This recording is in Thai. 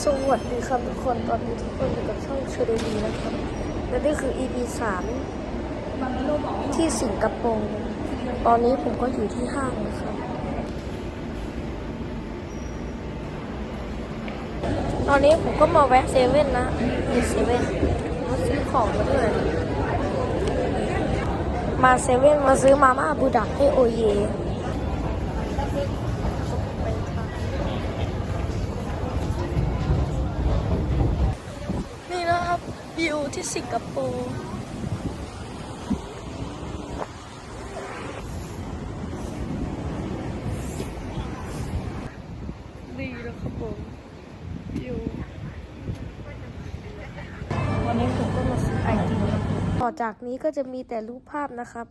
สวัสดีครับทุกคนตอนนี้ทุกคนอยู่กับช่องเชอร์ดีนะครับและนี่คือ EP 3ที่สิงคโปร์ตอนนี้ผมก็อยู่ที่ห้างนะครับตอนนี้ผมก็มาแวะเซเว่นนะมีเซเว่นมาซื้อของมาด้วยมาเซเว่นมาซื้อมาม่าบูดักให้โอเยนี่นะครับวิวที่สิงคโปร์ดีนะครับผมวิววันนี้ผมก็มาซื้อไอติมต่อจากนี้ก็จะมีแต่รูปภาพนะครับ